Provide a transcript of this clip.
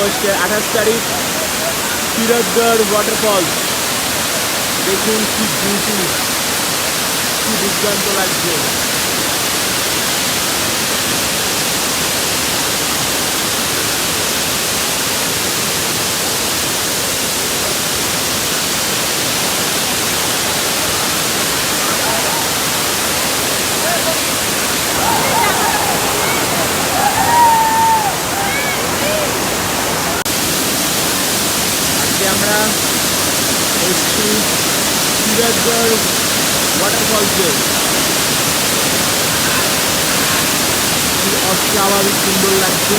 আগস্টের 28 তারিখ সিরাজগড় ওয়াটারফলস। দেখুন কি বিউটি, কি দুর্দান্ত লাগছে। আজকে আমরা এসছি সিরাজগড় ওয়াটারফলসে। অস্বাভাবিক সুন্দর লাগছে।